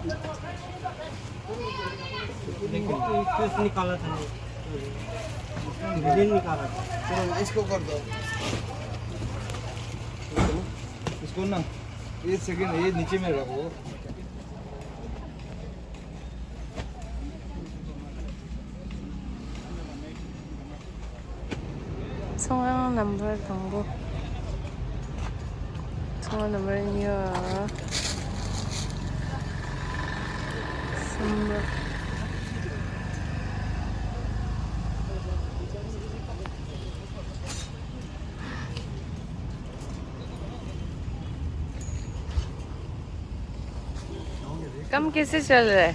लेकिन निकाला था डिजाइन निकाला था। चलो इसको कर दो, इसको ना ये सेकंड ये नीचे में रखो। 성형 남발 방법. 성형 남발이요. 선물. कम कैसे चल रहा है?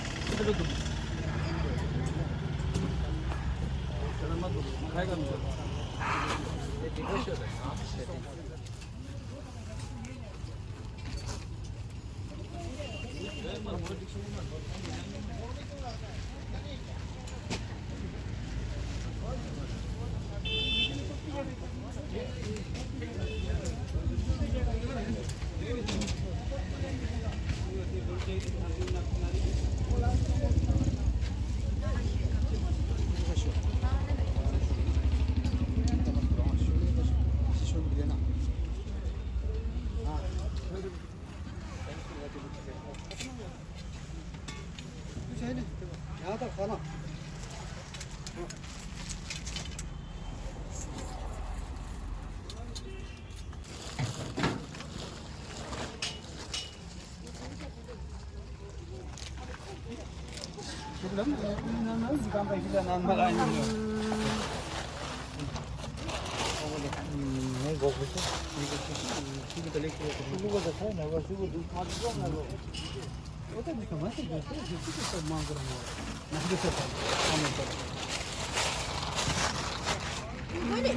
यहाँ तक खाना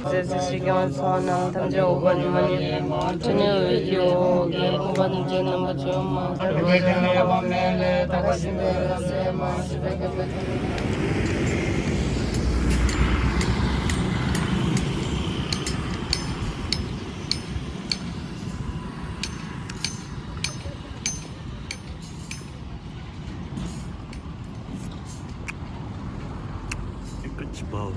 제시경 선왕 탐제 5번 저녁 의교 예 5번 탐제 넘버 주마 그렇게 보면 다가신데 세마 시베게 끝이 봐.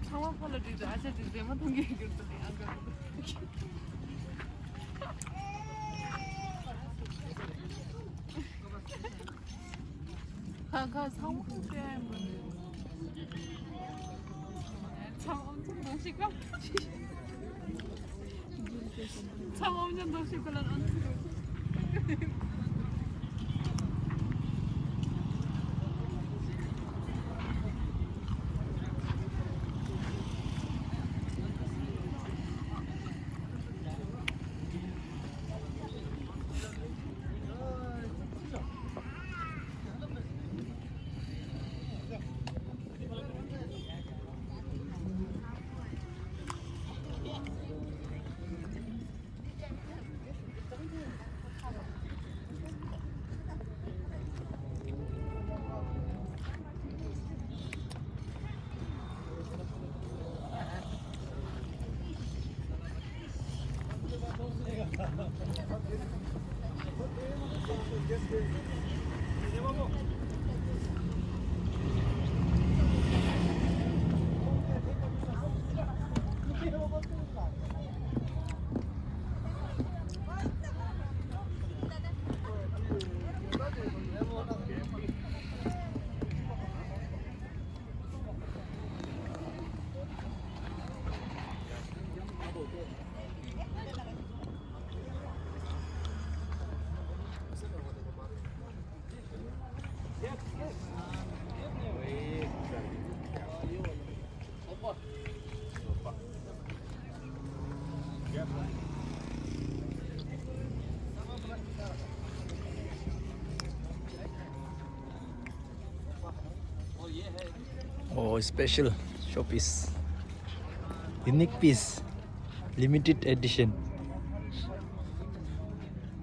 Someone apologized. I said this demo don't get good to me. 가 상황대 참 엄청 너시가 참 엄청 너시가 안 Oh, special showpiece. Unique piece. Limited edition.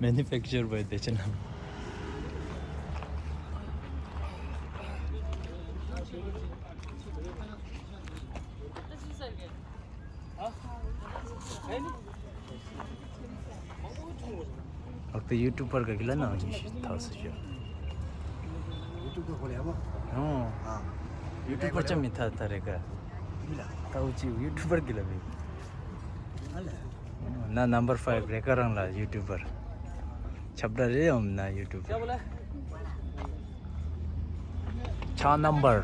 Manufactured by H&M. फक्त युट्यूबवर का गेला ना थाउसंड हो युट्यूबवरच्या मिथा तर का ताऊची युट्यूबवर गेला मी ना नंबर 5 रेकरंगला युट्यूबर छपडा रे हम ना युट्यूब 6 नंबर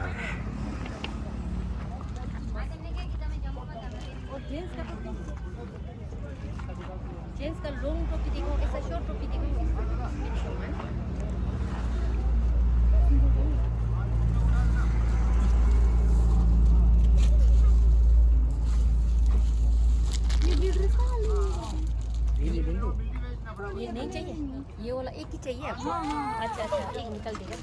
जेंट्स का लॉन्ग टोपी देखो ऐसा शॉर्ट टोपी देखो ये नहीं चाहिए ये वाला एक ही चाहिए आपको अच्छा अच्छा एक निकल देगा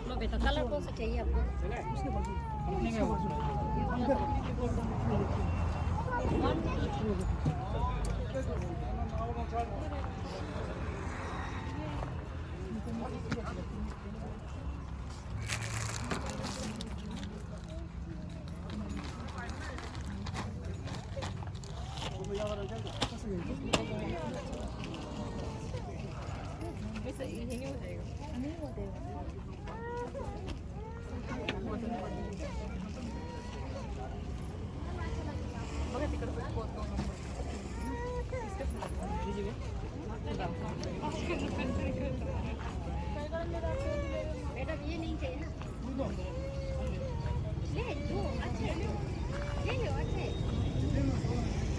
लो बेटा कलर कौन सा चाहिए आपको बेटा ये नहीं चाहिए ना ले लो अच्छे ले लो अच्छे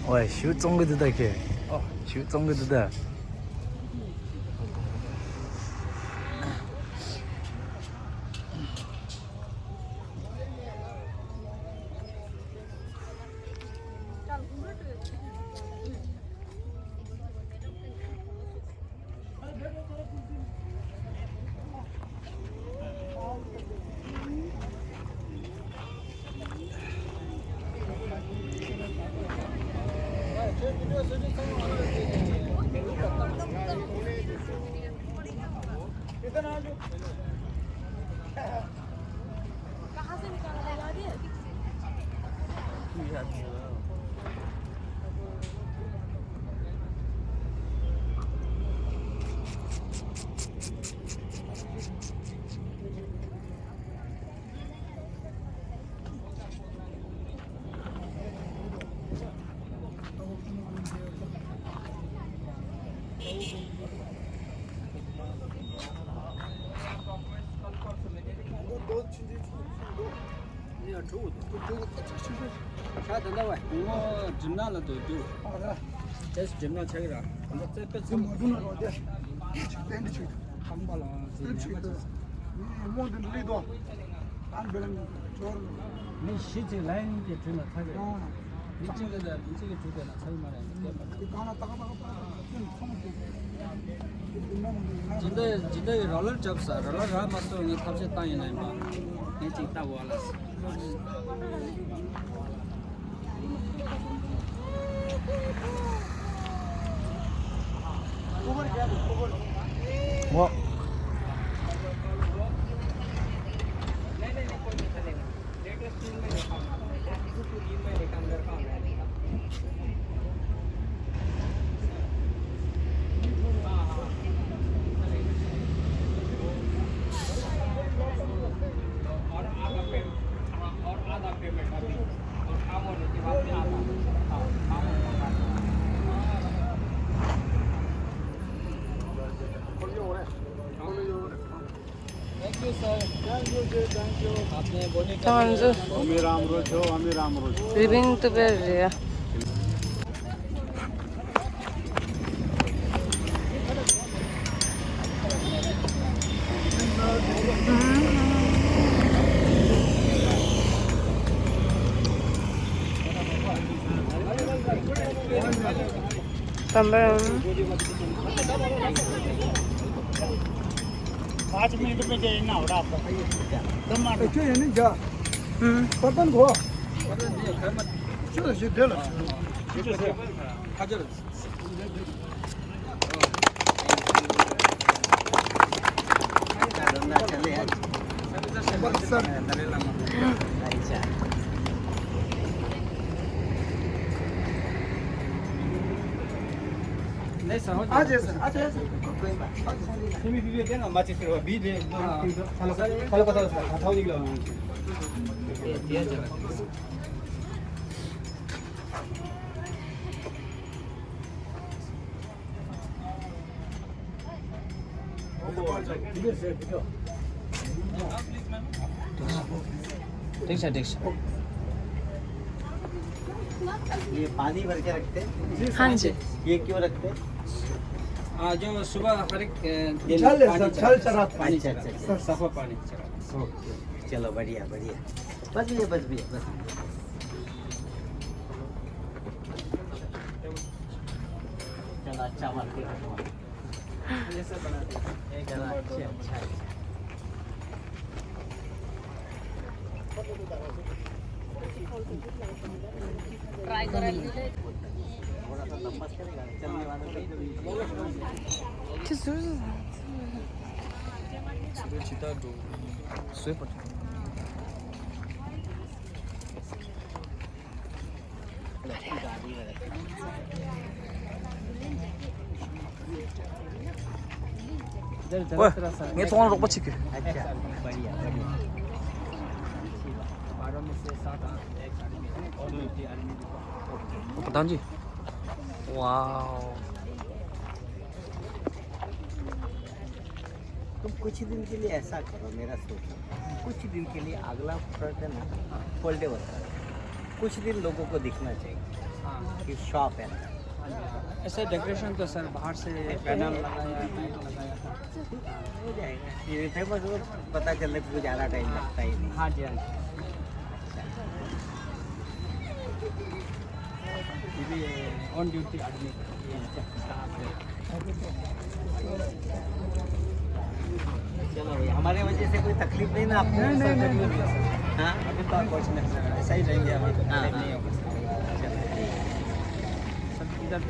와, 슈 쫑그드다 걔. 슈 쫑그드다. कहाँ से निकाला है याद है 진짜 롤러 접사 롤러 맞서 이 탑재 땅에 나마 이 찍다 와라스 와. Tamamdır. Birini de ver ya. Tamam. 5 minute में जाना हो रहा आपका这也能加，把灯火，就是对了。他就是नाही सर आज सर आज तुम्ही बिबी दे ना माची फिरवा बी दे खालो पता हाताव निघला दिया जरा ठीक है ये पानी भर के रखते हैं हाँ जी ये क्यों रखते हैं जो सुबह हर एक दिन छल है पानी सर, छल चढ़ा पानी अच्छा, चढ़ा अच्छा, सफा पानी चढ़ा ओके चलो बढ़िया बढ़िया बस भैया बस भैया बस चलो अच्छा मार्केट चलो अच्छा ट्राय करायला दिले थोड़ा सा लंबा करेगा चलने वालों को मैं तुम्हारा रोक बच्चे अच्छा बढ़िया बढ़िया 12 में से 7 एक गाड़ी में और 2 आदमी प्रधान जी वाह तुम कुछ दिन के लिए ऐसा करो मेरा सोचो कुछ दिन के लिए अगला प्रोडक्ट है ना फोल्डेबल करो कुछ दिन लोगों को दिखना चाहिए कि शॉप है ना ऐसे डेकोरेशन तो सर बाहर से पैनल लगाया लाइट लगाया हो जाएगा ये फेमस हो पता चलने को ज़्यादा टाइम लगता ही नहीं हाँ जी हाँ जी ये भी ऑन ड्यूटी आदमी स्टाफ है चलो भाई हमारे वजह से कोई तकलीफ नहीं ना आपको नहीं हाँ अभी तो कुछ नहीं सर ऐसा ही रहेंगे अभी हाँ, नहीं होगा सब इधर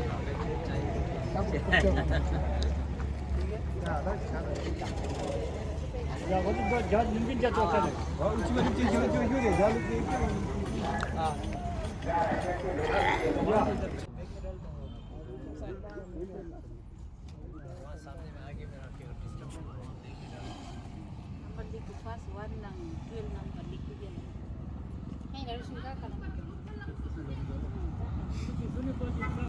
जा